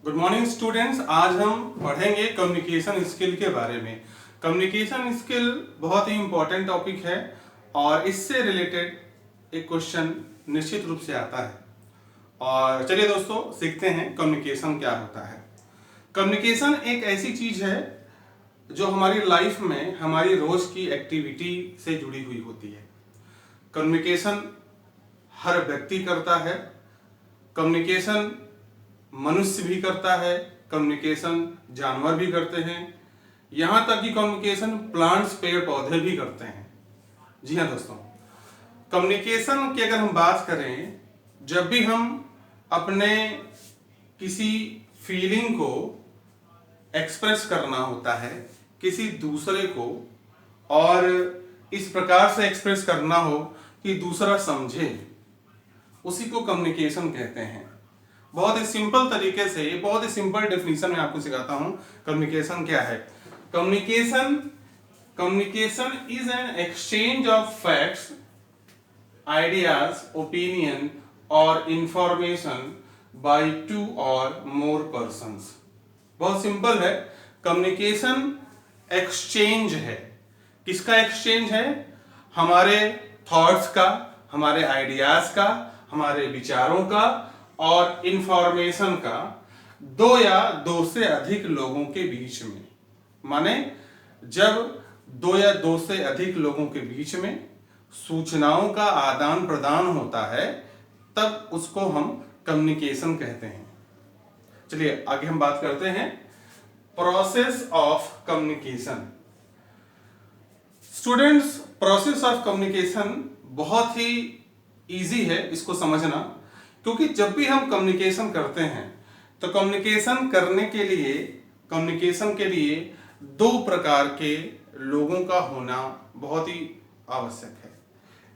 Good morning students. आज हम पढ़ेंगे कम्युनिकेशन स्किल के बारे में। कम्युनिकेशन स्किल बहुत ही इम्पोर्टेंट टॉपिक है और इससे रिलेटेड एक क्वेश्चन निश्चित रूप से आता है। और चलिए दोस्तों सीखते हैं कम्युनिकेशन क्या होता है। कम्युनिकेशन एक ऐसी चीज है जो हमारी लाइफ में हमारी रोज की एक्टिविटी से जुड़ी हुई होती है। कम्युनिकेशन हर व्यक्ति करता है, कम्युनिकेशन मनुष्य भी करता है, कम्युनिकेशन जानवर भी करते हैं, यहां तक कि कम्युनिकेशन प्लांट्स पेड़ पौधे भी करते हैं। जी हाँ दोस्तों, कम्युनिकेशन की अगर हम बात करें, जब भी हम अपने किसी फीलिंग को एक्सप्रेस करना होता है किसी दूसरे को, और इस प्रकार से एक्सप्रेस करना हो कि दूसरा समझे, उसी को कम्युनिकेशन कहते हैं। बहुत ही सिंपल तरीके से, बहुत ही सिंपल डेफिनेशन में आपको सिखाता हूं कम्युनिकेशन क्या है। Communication is an exchange of facts, ideas, opinion और इंफॉर्मेशन बाय टू और मोर पर्संस। बहुत सिंपल है, कम्युनिकेशन एक्सचेंज है। किसका एक्सचेंज है? हमारे थॉट्स का, हमारे आइडियाज का, हमारे विचारों का और इंफॉर्मेशन का दो या दो से अधिक लोगों के बीच में। माने जब दो या दो से अधिक लोगों के बीच में सूचनाओं का आदान प्रदान होता है, तब उसको हम कम्युनिकेशन कहते हैं। चलिए आगे हम बात करते हैं process of communication. Students, process of communication बहुत ही इजी है इसको समझना, क्योंकि जब भी हम कम्युनिकेशन करते हैं तो कम्युनिकेशन के लिए दो प्रकार के लोगों का होना बहुत ही आवश्यक है।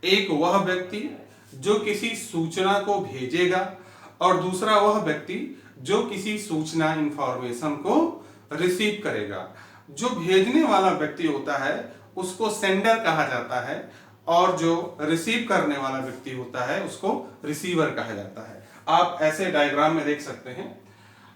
एक वह व्यक्ति जो किसी सूचना को भेजेगा और दूसरा वह व्यक्ति जो किसी सूचना इंफॉर्मेशन को रिसीव करेगा। जो भेजने वाला व्यक्ति होता है उसको सेंडर कहा जाता है और जो रिसीव करने वाला व्यक्ति होता है उसको रिसीवर कहा जाता है। आप ऐसे डायग्राम में देख सकते हैं।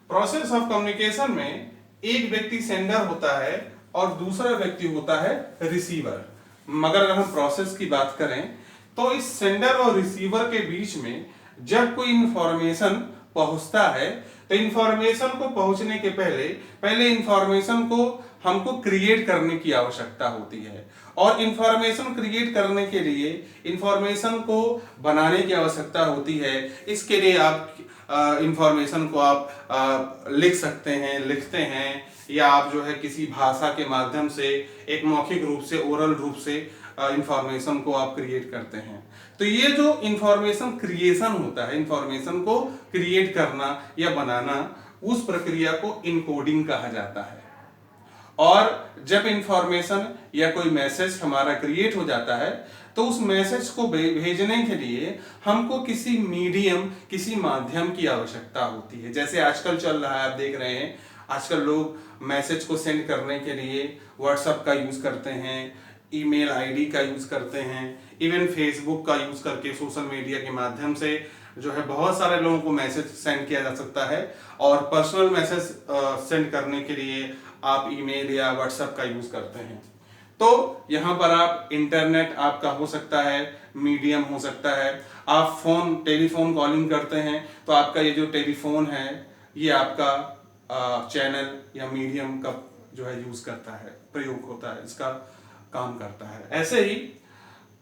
प्रोसेस ऑफ कम्युनिकेशन में एक व्यक्ति सेंडर होता है और दूसरा व्यक्ति होता है रिसीवर। मगर अगर हम प्रोसेस की बात करें तो इस सेंडर और रिसीवर के बीच में जब कोई इंफॉर्मेशन पहुंचता है तो इंफॉर्मेशन को पहुंचने के पहले इंफॉर्मेशन को हमको क्रिएट करने की आवश्यकता होती है, और इंफॉर्मेशन क्रिएट करने के लिए इंफॉर्मेशन को बनाने की आवश्यकता होती है। इसके लिए आप इंफॉर्मेशन को आप लिख सकते हैं, लिखते हैं, या आप जो है किसी भाषा के माध्यम से एक मौखिक रूप से, ओरल रूप से इंफॉर्मेशन को आप क्रिएट करते हैं। तो ये जो इंफॉर्मेशन क्रिएशन होता है, इंफॉर्मेशन को क्रिएट करना या बनाना, उस प्रक्रिया को इनकोडिंग कहा जाता है। और जब इंफॉर्मेशन या कोई मैसेज हमारा क्रिएट हो जाता है तो उस मैसेज को भेजने के लिए हमको किसी मीडियम, किसी माध्यम की आवश्यकता होती है। जैसे आजकल चल रहा है, आप देख रहे हैं, आजकल लोग मैसेज को सेंड करने के लिए व्हाट्सएप का यूज करते हैं, ईमेल आईडी का यूज करते हैं, इवन फेसबुक का यूज करके सोशल मीडिया के माध्यम से जो है बहुत सारे लोगों को मैसेज सेंड किया जा सकता है। और पर्सनल मैसेज सेंड करने के लिए आप ईमेल या व्हाट्सएप का यूज करते हैं। तो यहाँ पर आप इंटरनेट आपका हो सकता है, मीडियम हो सकता है। आप टेलीफोन कॉलिंग करते हैं तो आपका ये जो टेलीफोन है ये आपका चैनल या मीडियम का जो है यूज करता है, प्रयोग होता है, इसका काम करता है। ऐसे ही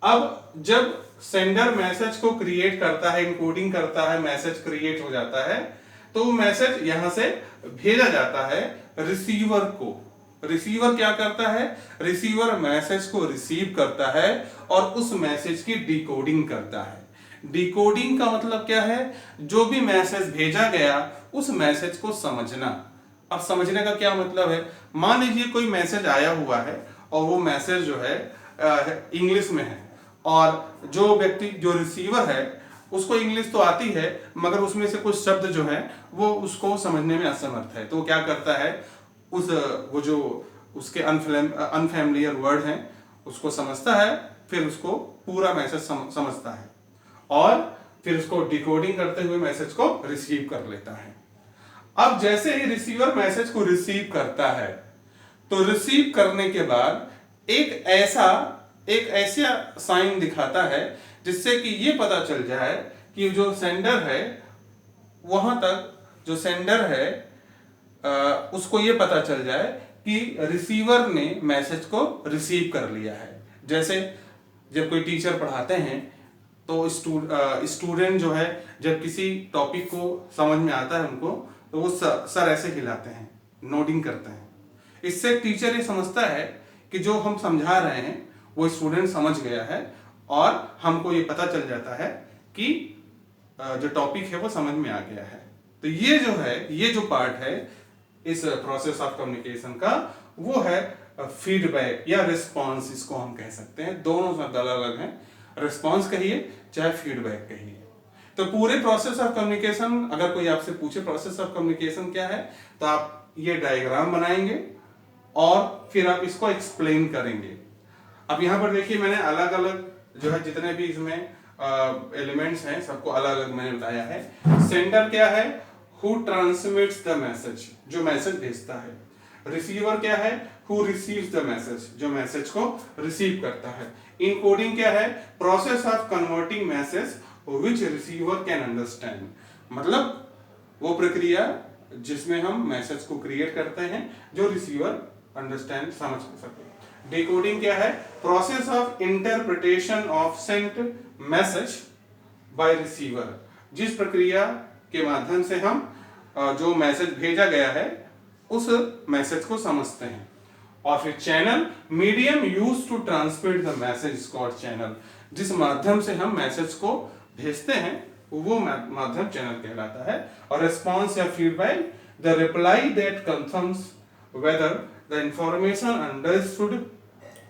अब जब सेंडर मैसेज को क्रिएट करता है, इनकोडिंग करता है, मैसेज क्रिएट हो जाता है, तो मैसेज यहां से भेजा जाता है रिसीवर को। रिसीवर क्या करता है? रिसीवर मैसेज को रिसीव करता है और उस मैसेज की डिकोडिंग करता है। डिकोडिंग का मतलब क्या है? जो भी मैसेज भेजा गया उस मैसेज को समझना। अब समझने का क्या मतलब है? मान लीजिए कोई मैसेज आया हुआ है और वो मैसेज जो है इंग्लिश में है, और जो व्यक्ति जो रिसीवर है उसको इंग्लिश तो आती है मगर उसमें से कुछ शब्द जो है वो उसको समझने में असमर्थ है। तो वो क्या करता है, वो जो उसके अनफैमिलियर वर्ड हैं उसको समझता है, फिर उसको पूरा मैसेज समझता है और फिर उसको डिकोडिंग करते हुए मैसेज को रिसीव कर लेता है। अब जैसे ही रिसीवर मैसेज को रिसीव करता है तो रिसीव करने के बाद एक ऐसा साइन दिखाता है जिससे कि ये पता चल जाए कि जो सेंडर है, वहां तक जो सेंडर है उसको ये पता चल जाए कि रिसीवर ने मैसेज को रिसीव कर लिया है। जैसे जब कोई टीचर पढ़ाते हैं तो स्टूडेंट जो है जब किसी टॉपिक को समझ में आता है उनको, तो वो सर ऐसे हिलाते हैं, नोडिंग करते हैं। इससे टीचर ये समझता है कि जो हम समझा रहे हैं वो स्टूडेंट समझ गया है और हमको ये पता चल जाता है कि जो टॉपिक है वो समझ में आ गया है। तो ये जो है, ये जो पार्ट है इस प्रोसेस ऑफ कम्युनिकेशन का, वो है फीडबैक या रिस्पॉन्स, इसको हम कह सकते हैं। दोनों शब्द अलग अलग हैं, रिस्पॉन्स कहिए चाहे फीडबैक कहिए। तो पूरे प्रोसेस ऑफ कम्युनिकेशन, अगर कोई आपसे पूछे प्रोसेस ऑफ कम्युनिकेशन क्या है, तो आप ये डायग्राम बनाएंगे और फिर आप इसको एक्सप्लेन करेंगे। अब यहाँ पर देखिए मैंने अलग अलग जो है जितने भी इसमें एलिमेंट्स हैं सबको अलग अलग मैंने बताया है। सेंडर क्या है? हु ट्रांसमिट्स द मैसेज, जो मैसेज भेजता है। रिसीवर क्या है? हु रिसीव्स द मैसेज, जो मैसेज को रिसीव करता है। इनकोडिंग क्या है? Process of converting message which receiver can understand, मतलब वो प्रक्रिया जिसमें हम मैसेज को क्रिएट करते हैं जो रिसीवर अंडरस्टैंड समझ सके। डिकोडिंग क्या है? Process of interpretation of sent message by receiver, जिस प्रक्रिया के माध्यम से हम जो मैसेज भेजा गया है उस मैसेज को समझते हैं। और फिर channel, medium used to transmit the message is called channel, जिस माध्यम से हम मैसेज को भेजते हैं वो माध्यम चैनल कहलाता है। और रिस्पॉन्स या feedback, the reply that confirms whether the information understood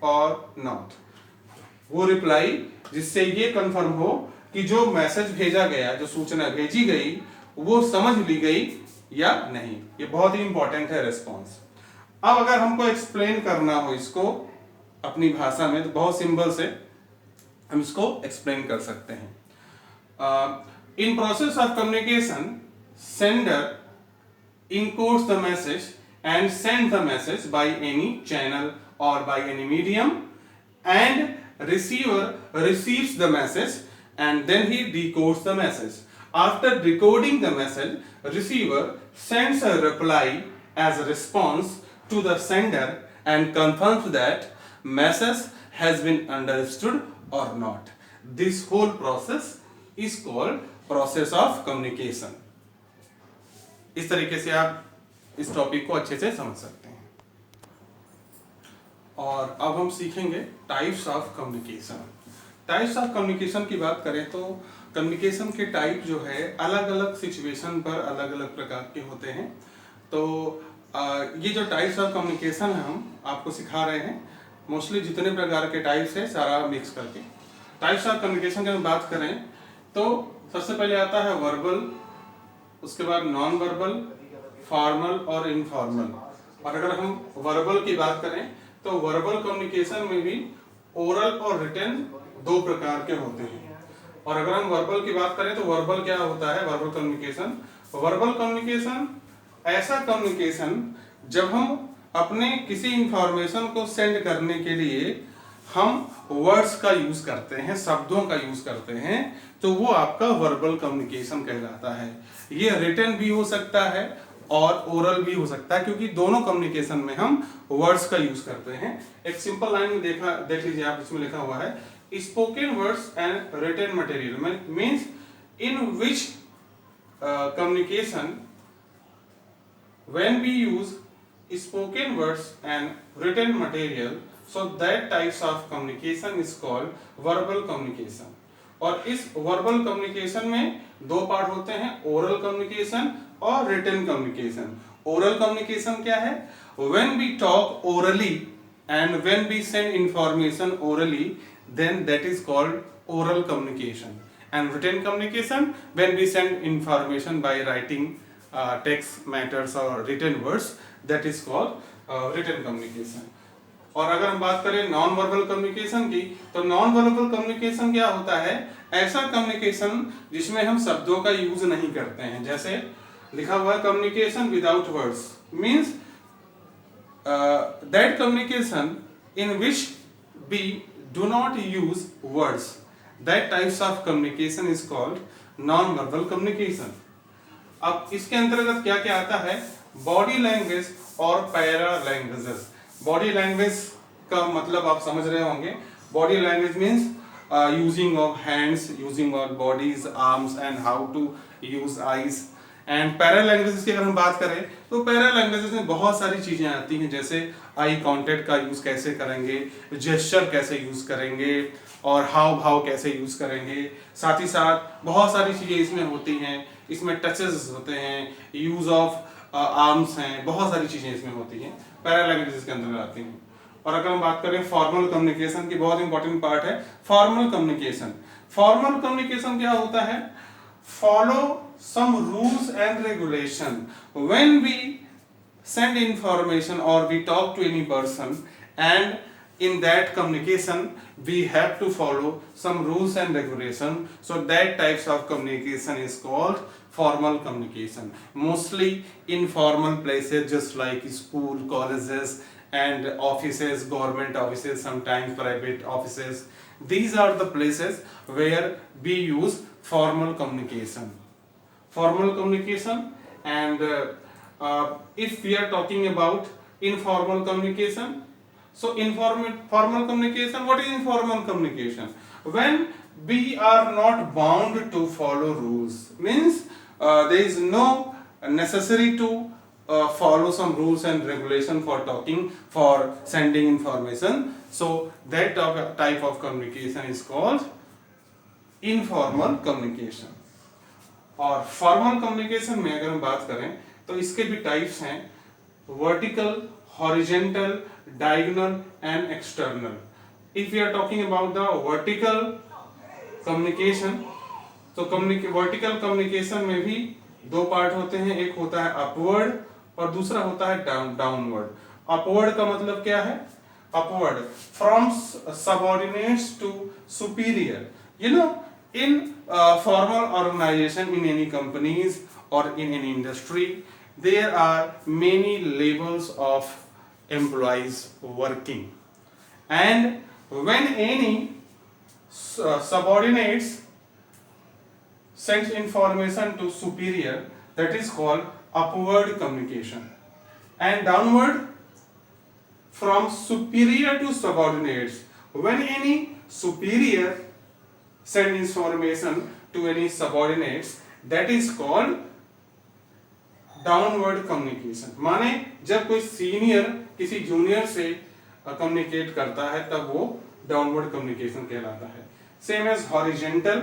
और नॉट, वो रिप्लाई जिससे ये कंफर्म हो कि जो मैसेज भेजा गया, जो सूचना भेजी गई वो समझ ली गई या नहीं। ये बहुत ही इंपॉर्टेंट है रिस्पॉन्स। अब अगर हमको एक्सप्लेन करना हो इसको अपनी भाषा में, तो बहुत सिंपल से हम इसको एक्सप्लेन कर सकते हैं। In process of communication, sender encodes the message and sends the message by any channel or by any medium, and receiver receives the message and then he decodes the message. After decoding the message, receiver sends a reply as a response to the sender and confirms that message has been understood or not. This whole process is called process of communication. इस तरीके से आप इस topic को अच्छे से समझ सकते हैं। और अब हम सीखेंगे types of communication. Types of communication की बात करें तो कम्युनिकेशन के टाइप जो है अलग अलग सिचुएशन पर अलग अलग प्रकार के होते हैं। तो ये जो टाइप्स ऑफ कम्युनिकेशन है हम आपको सिखा रहे हैं, मोस्टली जितने प्रकार के टाइप्स है सारा मिक्स करके। टाइप्स ऑफ कम्युनिकेशन की हम बात करें तो सबसे पहले आता है वर्बल, उसके बाद नॉन वर्बल, फॉर्मल और इनफॉर्मल। और अगर हम वर्बल की बात करें तो वर्बल कम्युनिकेशन में भी ओरल और रिटन दो प्रकार के होते हैं। और अगर हम वर्बल की बात करें तो वर्बल क्या होता है? वर्बल कम्युनिकेशन, वर्बल कम्युनिकेशन ऐसा कम्युनिकेशन जब हम अपने किसी इंफॉर्मेशन को सेंड करने के लिए हम वर्ड्स का यूज करते हैं, शब्दों का यूज करते हैं, तो वो आपका वर्बल कम्युनिकेशन कहलाता है। ये रिटन भी हो सकता है और ओरल भी हो सकता है, क्योंकि दोनों कम्युनिकेशन में हम वर्ड्स का यूज करते हैं। एक सिंपल लाइन में देख लीजिए आप, इसमें लिखा हुआ है spoken words and written material, means in which communication when we use spoken words and written material, so that types of communication is called verbal communication. और इस verbal communication में दो पार्ट होते हैं, oral communication और written communication. Oral communication क्या है? When we talk orally and when we send information orally, then that is called oral communication. And written communication, when we send information by writing text matters or written words, that is called written communication. और अगर हम बात करें non verbal communication की, तो non verbal communication क्या होता है? ऐसा कम्युनिकेशन जिसमें हम शब्दों का यूज नहीं करते हैं। जैसे लिखा हुआ है communication without words means that communication in which we do not use words, that types of communication is called non-verbal communication. अब इसके अंतर्गत क्या क्या आता है, बॉडी लैंग्वेज और पैरा लैंग्वेजेस। बॉडी लैंग्वेज का मतलब आप समझ रहे होंगे, body language means using of hands, using of bodies, arms and how to use eyes. And para languages की अगर हम बात करें तो पैरा लैंग्वेजेस में बहुत सारी चीजें आती हैं, जैसे आई कांटेक्ट का यूज कैसे करेंगे, जेस्चर कैसे यूज करेंगे और हाव भाव कैसे यूज करेंगे। साथ ही साथ बहुत सारी चीजें इसमें होती हैं, इसमें टचेस होते हैं, यूज ऑफ आर्म्स हैं, बहुत सारी चीजें इसमें होती हैं, पैरा लैंग्वेजेस के अंदर आती हैं। और अगर हम बात करें फॉर्मल कम्युनिकेशन की, बहुत इंपॉर्टेंट पार्ट है फॉर्मल कम्युनिकेशन। फॉर्मल कम्युनिकेशन क्या होता है, follow some rules and regulation when we send information or we talk to any person, and in that communication we have to follow some rules and regulation, so that types of communication is called formal communication. Mostly informal places just like school, colleges and offices, government offices, sometimes private offices, these are the places where we use formal communication. Formal communication, and if we are talking about informal communication, so formal communication, what is informal communication? When we are not bound to follow rules, means there is no necessary to follow some rules and regulation for talking, for sending information, so that type of communication is called informal communication. और formal communication में अगर हम बात करें तो इसके भी types हैं, vertical, horizontal, diagonal and external. If we are talking about the vertical communication, तो वर्टिकल कम्युनिकेशन में भी दो पार्ट होते हैं, एक होता है अपवर्ड और दूसरा होता है डाउनवर्ड। अपवर्ड का मतलब क्या है, upward from subordinates to superior. You know, in formal organization, in any companies or in any industry, there are many levels of employees working, and when any subordinates sends information to superior, that is called upward communication, and downward from superior to subordinates, when any superior send information to any subordinates, that is called downward communication। माने जब कोई senior किसी junior से communicate करता है तब वो downward communication कहलाता है। Same as horizontal,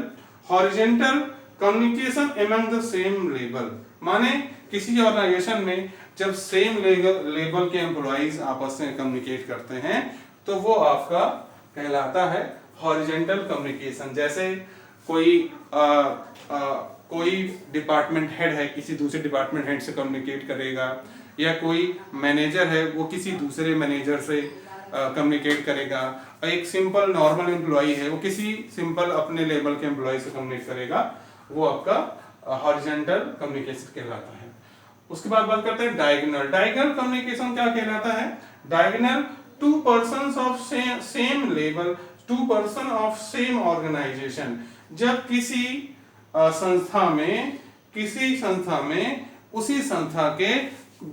horizontal communication among the same level, माने किसी ऑर्गेनाइजेशन में जब सेम लेवल के एम्प्लॉइज आपस में कम्युनिकेट करते हैं तो वो आपका कहलाता है हॉरिजेंटल कम्युनिकेशन। जैसे कोई डिपार्टमेंट हेड है किसी दूसरे डिपार्टमेंट हेड से कम्युनिकेट करेगा, या कोई मैनेजर है वो किसी दूसरे मैनेजर से कम्युनिकेट करेगा, एक सिंपल नॉर्मल एम्प्लॉय है वो किसी सिंपल अपने लेवल के एम्प्लॉय से कम्युनिकेट करेगा, वो आपका हॉरिजेंटल कम्युनिकेशन कहलाता है। उसके बाद बात करते हैं डायगोनल। डायगोनल कम्युनिकेशन क्या कहलाता है, diagonal two persons of same level, two person of same organization. जब किसी संस्था में उसी संस्था के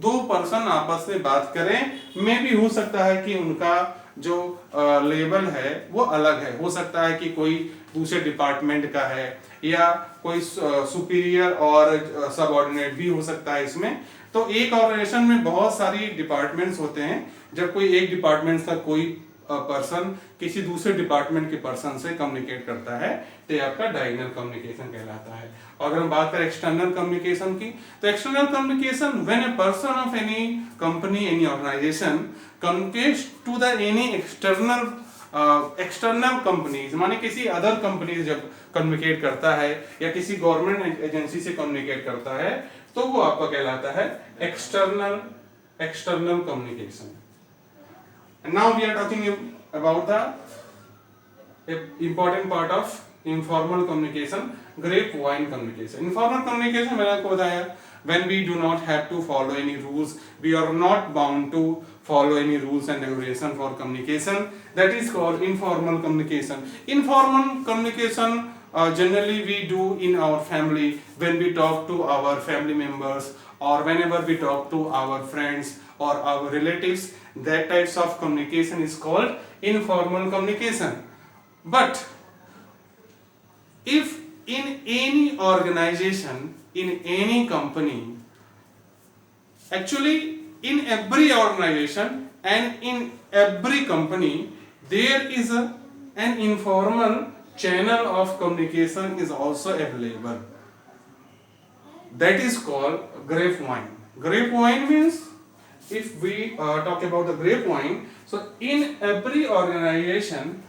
दो पर्सन आपस में बात करें, में भी हो सकता है कि उनका जो लेवल है वो अलग है, हो सकता है कि कोई दूसरे डिपार्टमेंट का है या कोई सुपीरियर और सबऑर्डिनेट भी हो सकता है इसमें। तो एक ऑर्गेनाइजेशन में बहुत सारी डिपार्टमेंट्स होते हैं, जब कोई एक डिपार्टमेंट का कोई पर्सन किसी दूसरे डिपार्टमेंट के पर्सन से कम्युनिकेट करता है तो ये आपका डायगोनल कम्युनिकेशन कहलाता है। और अगर हम बात करें एक्सटर्नल कम्युनिकेशन की, तो external communication when a person of any company, any organization communicates to the any external companies, माने किसी अदर कंपनी जब कम्युनिकेट करता है या किसी गवर्नमेंट एजेंसी से कम्युनिकेट करता है तो वो आपका कहलाता है external communication. Now we are talking about the important part of informal communication, grapevine communication. Informal communication मैंने आपको बताया, when we do not have to follow any rules, we are not bound to follow any rules and regulation for communication. That is called informal communication. Informal communication generally we do in our family, when we talk to our family members or whenever we talk to our friends or our relatives. That types of communication is called informal communication. But if in any organization, in any company, actually in every organization and in every company, there is an informal channel of communication is also available. That is called grapevine. Grapevine means, if we talk about the grapevine, so in every organization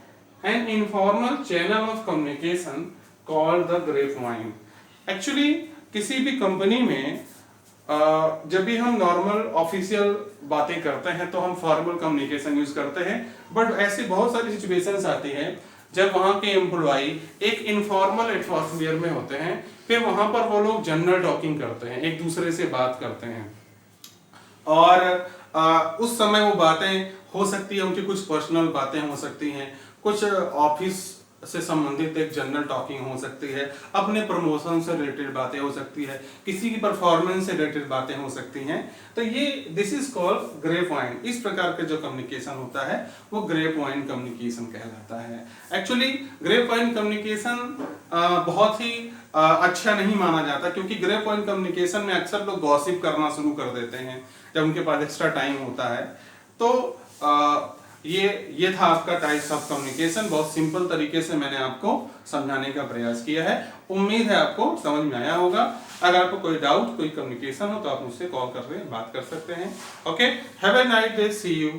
an informal channel of communication called the grapevine. Actually किसी भी company में जब भी हम normal official बातें करते हैं तो हम फॉर्मल कम्युनिकेशन यूज करते हैं, बट ऐसी बहुत सारी सिचुएशंस आती हैं जब वहाँ के एम्प्लॉय एक इनफॉर्मल एटमॉस्फेयर में होते हैं, फिर वहाँ पर वो लोग जनरल टॉकिंग करते हैं, एक दूसरे से बात करते हैं और उस समय वो बातें हो सकती है, उनकी कुछ पर्सनल बातें हो सकती हैं, कुछ ऑफिस से संबंधित एक जनरल टॉकिंग हो सकती है, अपने प्रमोशन से रिलेटेड बातें हो सकती है, किसी की परफॉर्मेंस से रिलेटेड बातें हो सकती हैं। तो ये दिस इज कॉल्ड ग्रेपवाइन। इस प्रकार का जो कम्युनिकेशन होता है वो ग्रेपवाइन कम्युनिकेशन कहलाता है। एक्चुअली ग्रेपवाइन कम्युनिकेशन बहुत ही अच्छा नहीं माना जाता, क्योंकि ग्रेपवाइन कम्युनिकेशन में अक्सर लोग गॉसिप करना शुरू कर देते हैं जब उनके पास एक्स्ट्रा टाइम होता है। तो ये था आपका टाइप्स ऑफ कम्युनिकेशन। बहुत सिंपल तरीके से मैंने आपको समझाने का प्रयास किया है। उम्मीद है आपको समझ में आया होगा। अगर आपको कोई डाउट, कोई कम्युनिकेशन हो तो आप मुझसे कॉल कर बात कर सकते हैं। Okay, have a nice day, see you.